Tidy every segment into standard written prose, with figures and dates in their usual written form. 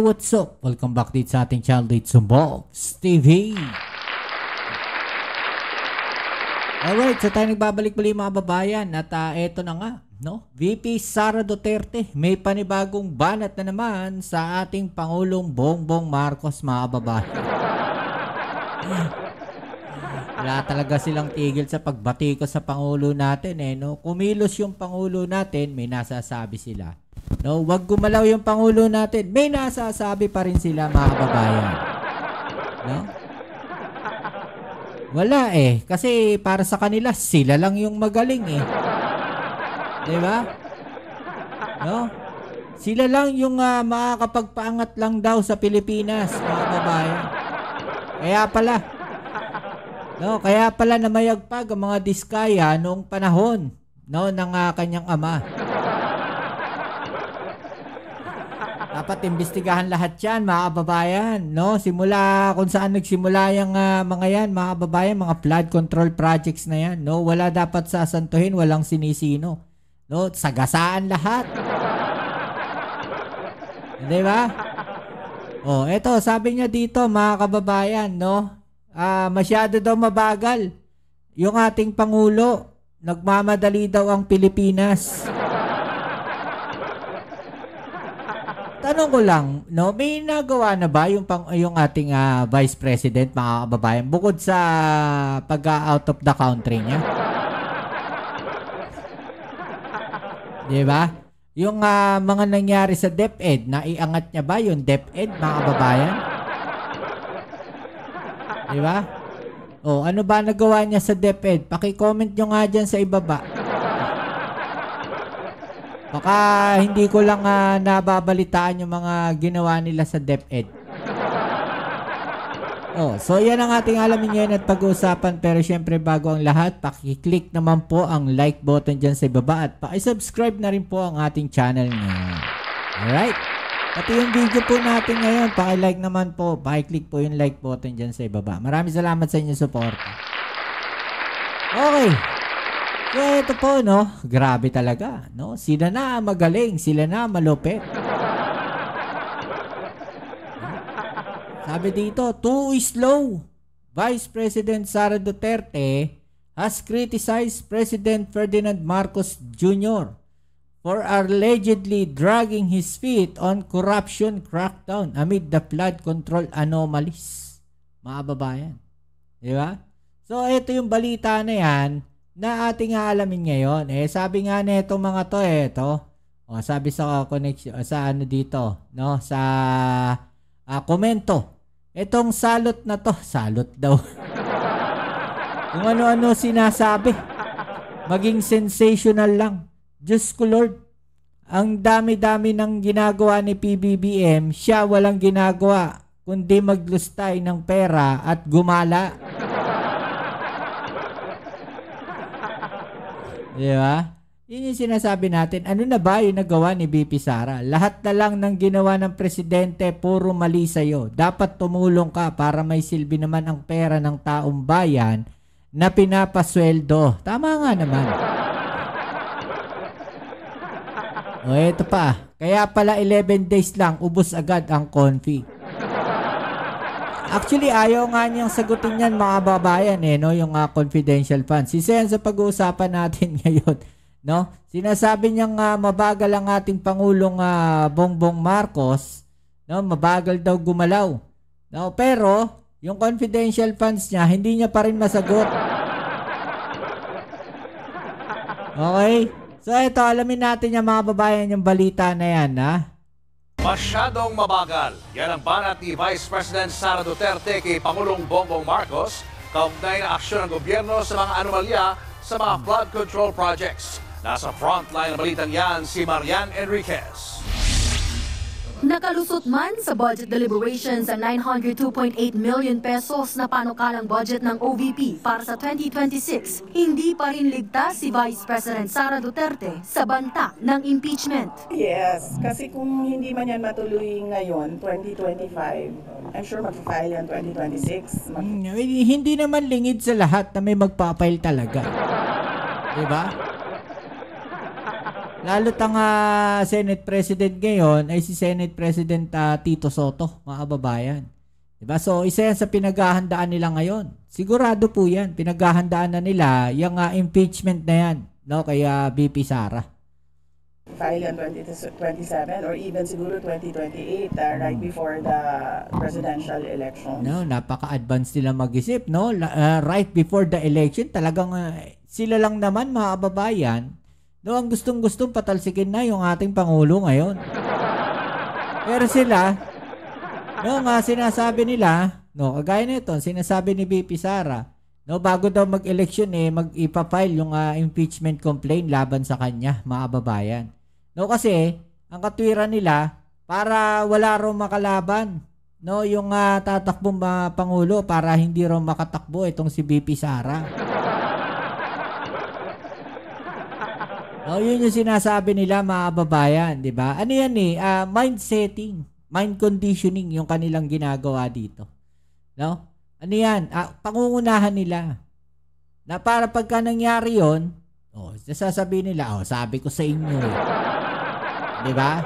what's up? Welcome back dito sa ating channel dito sa Bobs TV. Alright, so tayo nagbabalik muli mga babayan. At eto na nga, no? VP Sara Duterte may panibagong banat na naman sa ating Pangulong Bongbong Marcos mga babayan. Wala talaga silang tigil sa pagbati ko sa Pangulo natin no? Kumilos yung Pangulo natin, may nasasabi sila. No, wag gumalaw yung Pangulo natin, may nasasabi pa rin sila mga kababayan. No? Wala kasi para sa kanila sila lang yung magaling 'Di ba? No? Sila lang yung makakapagpaangat lang daw sa Pilipinas, mga kababayan. Kaya pala namayagpag ang mga Diskaya noong panahon ng kanyang ama. Dapat imbestigahan lahat yan, mga kababayan. No? Simula kung saan nagsimula yung mga yan, mga kababayan, mga flood control projects na yan. No? Wala dapat sasantuhin, walang sinisino. No? Sagasaan lahat. Di ba? Eto, sabi niya dito, mga kababayan, no? Masyado daw mabagal yung ating Pangulo. Nagmamadali daw ang Pilipinas. Tanong ko lang, no, may nagawa na ba yung ating Vice President, mga kababayan, bukod sa pag-out of the country niya? Di ba? Yung mga nangyari sa DepEd, naiangat niya ba yung DepEd, mga kababayan? Di ba? Ano ba nagawa niya sa DepEd? Paki-comment nyo nga dyan sa ibaba. Baka hindi ko lang nababalitaan yung mga ginawa nila sa DepEd. So yan ang ating alamin ngayon at pag-uusapan. Pero syempre bago ang lahat, paki-click naman po ang like button dyan sa ibaba at paki-subscribe na rin po ang ating channel ngayon. Alright? Pati yung video po natin ngayon, paki-like naman po. Paki-click po yung like button dyan sa ibaba. Maraming salamat sa inyong support. Okay. So ito po, no? Grabe talaga, no? Sila na magaling, sila na malupit. Sabi dito, too slow. Vice President Sara Duterte has criticized President Ferdinand Marcos Jr. for allegedly dragging his feet on corruption crackdown amid the flood control anomalies. Mga babayan. Di ba? So ito yung balita na yan na ating aalamin ngayon. Sabi nga nito mga to sabi sa connection sa dito, no, sa komento. Itong salot na to, salot daw. Kung ano-ano sinasabi. Maging sensational lang. Diyos ko Lord, ang dami-dami ng ginagawa ni PBBM, siya walang ginagawa kundi maglustay ng pera at gumala. Di ba? Yun yung sinasabi natin. Ano na ba yung nagawa ni VP Sara? Lahat na lang ng ginawa ng presidente, puro mali sa'yo. Dapat tumulong ka para may silbi naman ang pera ng taong bayan na pinapasweldo. Tama nga naman. Ito pa. Kaya pala 11 days lang, ubos agad ang config. Actually, ayaw nga niyang sagutin yan mga babayan no? Yung confidential funds. Isa yan sa pag-uusapan natin ngayon. No? Sinasabi niyang mabagal ang ating Pangulong Bongbong Marcos. No? Mabagal daw gumalaw. No? Pero, yung confidential funds niya, hindi niya pa rin masagot. Okay? So ito, alamin natin yung mga babayan yung balita na yan, Masyadong mabagal. Yan ang banat ni Vice President Sara Duterte kay Pangulong Bongbong Marcos kaugnay na aksyon ng gobyerno sa mga anomalya sa mga flood control projects. Nasa frontline ng balitang yan si Marian Enriquez. Nakalusot man sa budget deliberations ang 902.8 million pesos na panukalang budget ng OVP para sa 2026, hindi pa rin ligtas si Vice President Sara Duterte sa banta ng impeachment. Yes, kasi kung hindi man yan matuloy ngayon, 2025, I'm sure mag-file yan 2026. Hindi naman lingid sa lahat na may magpapile talaga. Diba? Lalo't ang Senate President ngayon ay si Senate President Tito Soto, mga kababayan. Diba? So, isa yan sa pinaghahandaan nila ngayon. Sigurado po yan. Pinaghahandaan na nila yung impeachment na yan, no, kay VP Sara. File on 2027 or even siguro 2028, right before the presidential election. No, napaka-advance nila mag-isip, no? Right before the election, talagang sila lang naman, mga kababayan, no, ang gustong-gustong patalsikin na yung ating Pangulo ngayon. Pero sila, no, nga sinasabi nila, no, kagaya nito, sinasabi ni VP Sara, no, bago daw mag-election mag-ipafile yung impeachment complaint laban sa kanya, mga kababayan. No, kasi ang katwiran nila para wala raw makalaban, no, yung tatakbong Pangulo para hindi raw makatakbo itong si VP Sara. No, yun yung sinasabi nila, mga kababayan, di ba? Ano yan mind setting, mind conditioning yung kanilang ginagawa dito. No? Ano yan? Pangungunahan nila. Na para pagka nangyari yun, sasabihin nila, sabi ko sa inyo. Di ba?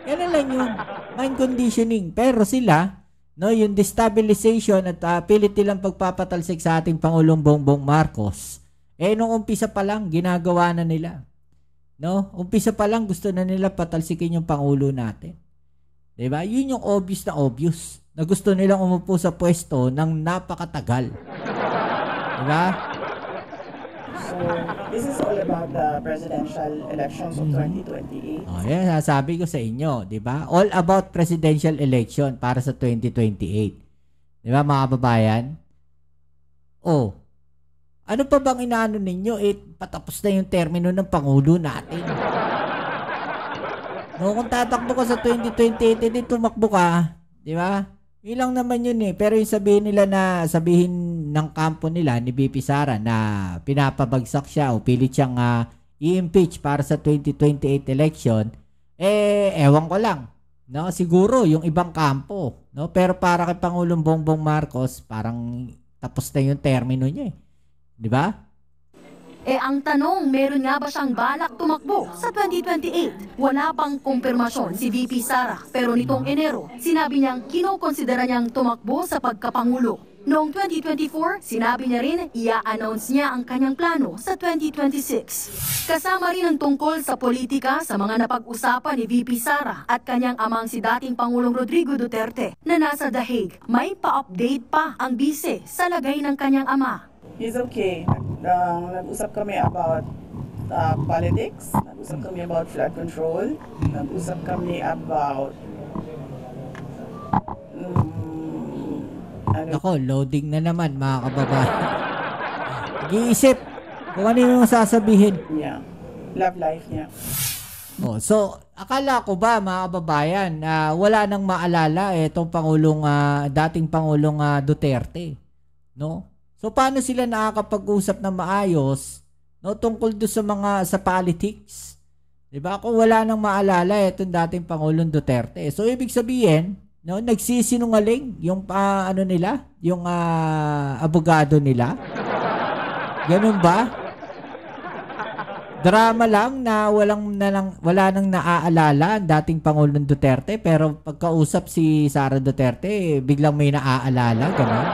Yan lang yun. Mind conditioning. Pero sila, no, yung destabilization at pilit nilang pagpapatalsik sa ating Pangulong Bongbong Marcos, nung umpisa pa lang, ginagawa na nila. No? Umpisa pa lang, gusto na nila patalsikin yung Pangulo natin. Di ba? Yun yung obvious na gusto nilang umupo sa pwesto ng napakatagal. Di ba? So, this is all about the presidential elections of 2028. Yan, sasabi ko sa inyo, di ba? All about presidential election para sa 2028. Di ba, mga kababayan? Ano pa bang inaano ninyo? Patapos na yung termino ng Pangulo natin. No, kung tatakbo ka sa 2028, tumakbo ka, di ba? Yun lang naman yun Pero yung sabihin ng kampo nila ni VP Sara na pinapabagsak siya o pilit siyang i-impeach para sa 2028 election, ewan ko lang. No, siguro yung ibang kampo, no? Pero para kay Pangulong Bongbong Marcos, parang tapos na yung termino niya. Di ba? Ang tanong, meron nga ba siyang balak tumakbo sa 2028? Wala pang kumpirmasyon si VP Sara, pero nitong Enero, sinabi niyang kinokonsidera niyang tumakbo sa pagkapangulo. Noong 2024, sinabi niya rin ia-announce niya ang kanyang plano sa 2026. Kasama rin ang tungkol sa politika sa mga napag-usapan ni VP Sara at kanyang amang si dating Pangulong Rodrigo Duterte na nasa The Hague. May pa-update pa ang bise sa lagay ng kanyang ama. He's okay. Nag-usap kami about politics, nag-usap kami about flood control, nag-usap kami about Ako, loading na naman, mga kababayan. Nag-iisip kung ano yung sasabihin. niya, love life niya. So, akala ko ba, mga kababayan, wala nang maalala itong dating Pangulong Duterte, no? So, paano sila nakakapag-usap na maayos, no, tungkol doon sa politics? Diba? Kung wala nang maalala itong dating Pangulong Duterte. So, ibig sabihin, no, nagsisinungaling yung yung abogado nila. Ganun ba? Drama lang na wala nang naaalala ang dating Pangulong Duterte, pero pagkausap si Sara Duterte, biglang may naaalala, ganun.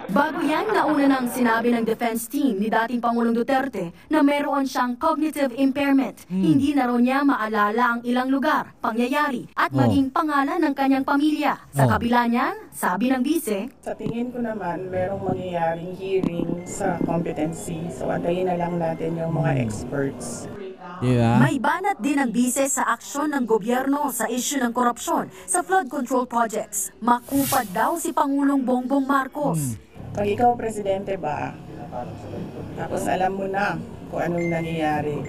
Bago yan, nauna nang sinabi ng defense team ni dating Pangulong Duterte na meron siyang cognitive impairment. Hindi na raw niya maalala ang ilang lugar, pangyayari, at maging pangalan ng kanyang pamilya. Sa kabila niyan, sabi ng bise, Sa tingin ko naman, merong mangyayaring hearing sa competency. So, antayin na lang natin yung mga experts. Diba? may banat din ang bise sa aksyon ng gobyerno sa isyu ng korupsyon sa flood control projects. Makupad daw si Pangulong Bongbong Marcos. Pag ikaw presidente ba, tapos alam mo na kung anong nangyayari.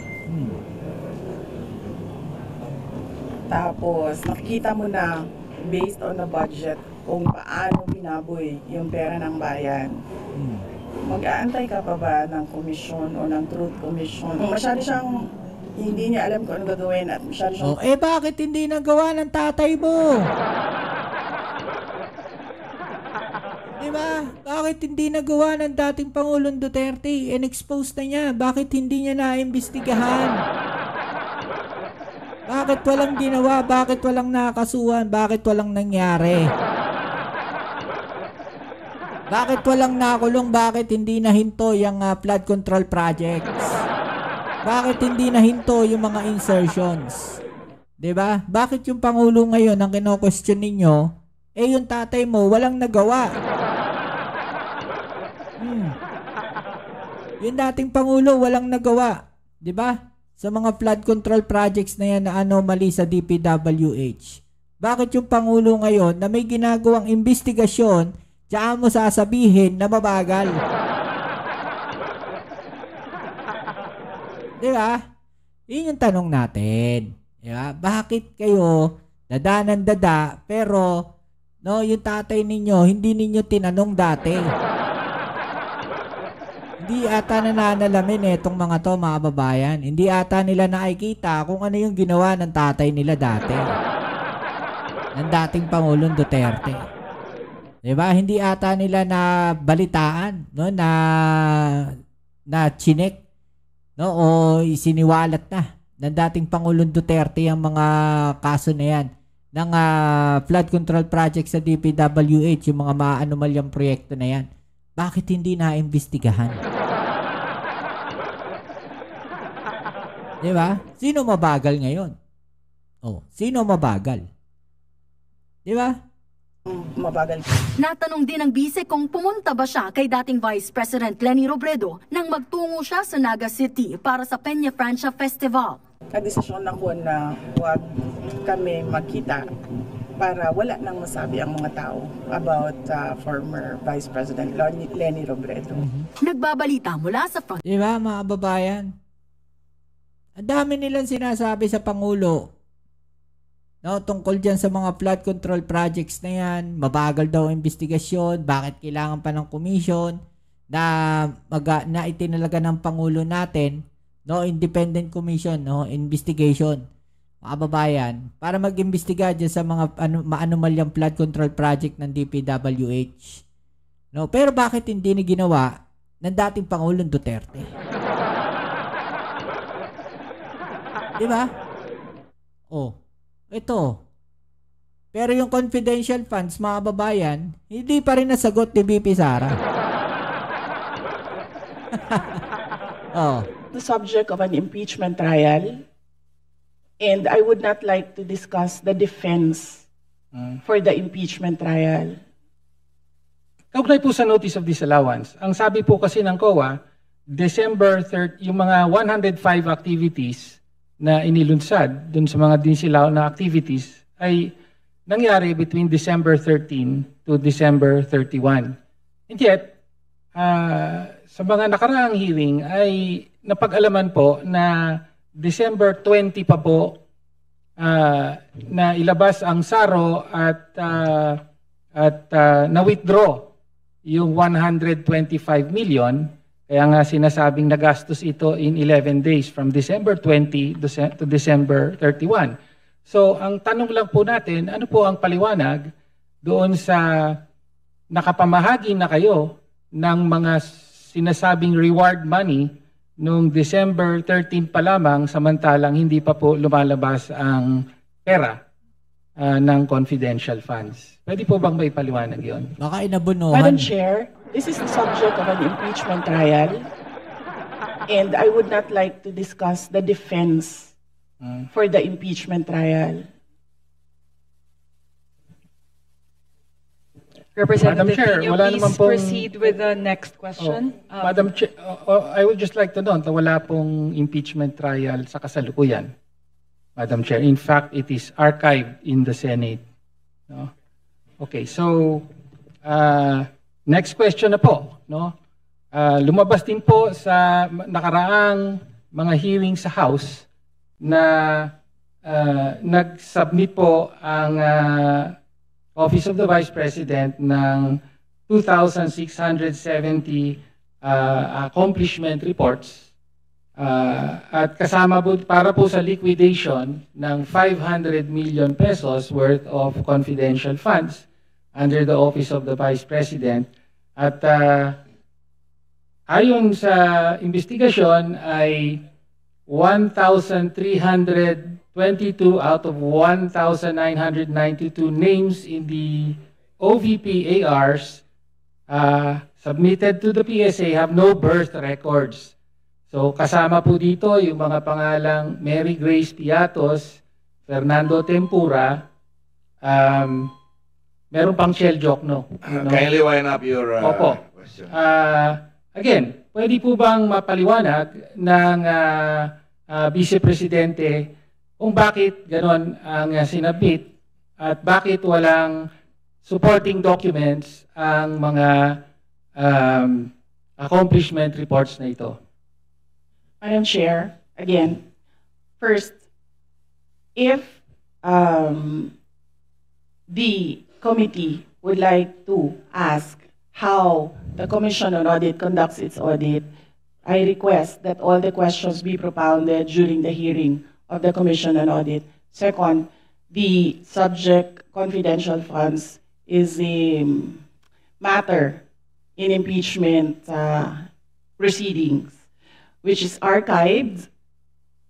Tapos nakikita mo na based on the budget kung paano binaboy yung pera ng bayan. Mag-aantay ka pa ba ng komisyon o ng truth commission? Masyado siyang hindi niya alam kung ano gagawin at masyado siyang... Bakit hindi nagawa ng tatay mo? Diba? ba? Bakit hindi nagawa ng dating Pangulong Duterte? In-expose na niya. Bakit hindi niya naimbestigahan? Bakit walang ginawa? Bakit walang nakasuhan? Bakit walang nangyari? Bakit walang nakulong? Bakit hindi nahinto yung flood control projects? Bakit hindi nahinto yung mga insertions? 'Di ba? Bakit yung Pangulo ngayon ang kino-question ninyo, yung tatay mo walang nagawa? Yung dating Pangulo walang nagawa, 'di ba? Sa mga flood control projects na yan na anomaly sa DPWH. Bakit yung Pangulo ngayon na may ginagawang investigasyon, tsaka mo sasabihin na mabagal? Di ba? Yun yung tanong natin. Di ba? Bakit kayo dada pero yung tatay ninyo hindi ninyo tinanong dati? Hindi ata nananalamin itong mga to, mga babayan. Hindi ata nila nakikita kung ano yung ginawa ng tatay nila dati. Ng dating Pangulong Duterte. Diba? Hindi ata nila na balitaan, no, na chinek, no, o isiniwalat na ng dating Pangulong Duterte ang mga kaso na yan ng flood control project sa DPWH, yung mga maanomalyang proyekto na yan. Bakit hindi naimbestigahan? Diba? Sino mabagal ngayon? Sino mabagal? Diba? Mabagal. Natanong din ng bise kung pumunta ba siya kay dating Vice President Leni Robredo nang magtungo siya sa Naga City para sa Peña Francia Festival. Nagdesisyon ako na huwag kami magkita para wala nang masabi ang mga tao about former Vice President Leni Robredo. Nagbabalita mula sa front. Diba, mga babayan? Ang dami nilang sinasabi sa Pangulo, no, tungkol dyan sa mga flood control projects na yan. Mabagal daw ang investigasyon. Bakit kailangan pa ng commission na itinalaga ng Pangulo natin, no, independent commission, no, investigation, mga babayan, para mag-imbestiga dyan sa mga maanomalyang flood control project ng DPWH. No, pero bakit hindi ni ginawa ng dating Pangulong Duterte? Diba? Ito. Pero yung confidential funds, mga babayan, hindi pa rin nasagot ni BP Sara. The subject of an impeachment trial, and I would not like to discuss the defense for the impeachment trial. Kaugnay po sa notice of disallowance, ang sabi po kasi ng COA, December 3, yung mga 105 activities na inilunsad dun sa mga dinisallaw na activities ay nangyari between December 13 to December 31. And yet, sa mga nakaraang hearing ay napag-alaman po na December 20 pa po na ilabas ang SARO at na-withdraw yung 125 million. Kaya nga sinasabing nagastos ito in 11 days from December 20 to December 31. So ang tanong lang po natin, ano po ang paliwanag doon sa nakapamahagi na kayo ng mga sinasabing reward money noong December 13 pa lamang samantalang hindi pa po lumalabas ang pera ng confidential funds. Pwede po bang may paliwanag yon? Baka inabunuhan. Madam Chair, this is the subject of an impeachment trial, and I would not like to discuss the defense for the impeachment trial. Representative, Chair, can you wala please naman pong- proceed with the next question? Madam Chair, I would just like to note na wala pong impeachment trial sa kasalukuyan. Madam Chair, in fact, it is archived in the Senate. No? Okay, so next question na po. No? Lumabas din po sa nakaraang mga hearing sa House na nag-submit po ang Office of the Vice President ng 2,670 accomplishment reports at kasama po para po sa liquidation ng 500 million pesos worth of confidential funds under the Office of the Vice President At ayon sa investigasyon ay 1,322 out of 1,992 names in the OVP ARs submitted to the PSA have no birth records. So kasama po dito yung mga pangalang Mary Grace Piatos, Fernando Tempura, meron pang Shell Jokno. Kindly wind up your question. Again, pwede po bang mapaliwanag ng Vice Presidente kung bakit ganon ang sinabit at bakit walang supporting documents ang mga accomplishment reports na ito? Madam Chair, again, first, if the committee would like to ask how the Commission on Audit conducts its audit, I request that all the questions be propounded during the hearing of the Commission on Audit. Second, the subject confidential funds is a matter in impeachment proceedings, which is archived,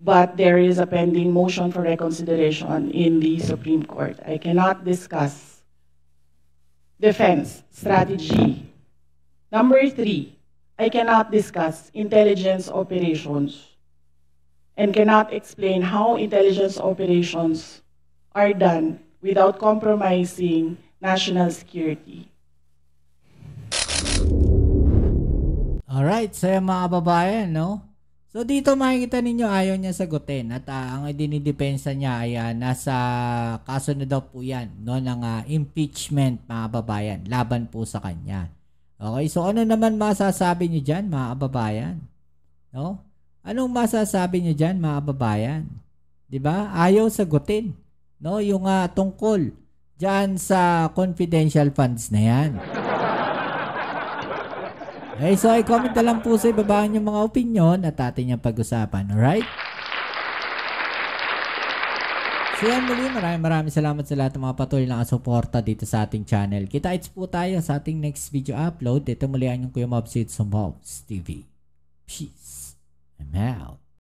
but there is a pending motion for reconsideration in the Supreme Court. I cannot discuss defense strategy. Number 3, I cannot discuss intelligence operations and cannot explain how intelligence operations are done without compromising national security. Alright, so yung mga kababayan, no? So dito makikita ninyo ayaw niya sagutin at ang idinidepensa niya ay nasa kaso na daw po yan, no, ng impeachment, mga kababayan, laban po sa kanya. Okay, so ano naman masasabi niyo dyan, mga kababayan? No? Anong masasabi niyo dyan, mga kababayan? Diba? Ayaw sagutin, no? Yung tungkol dyan sa confidential funds na yan. Okay, so i-comment na lang po sa ibaba yung mga opinion at atin yung pag-usapan. Alright? So yan muli, maraming salamat sa lahat ng mga patuloy na suporta dito sa ating channel. Kita-its po tayo sa ating next video upload. Dito muli ang yung Kuya Mobs sa Mobs TV. Peace. I'm out.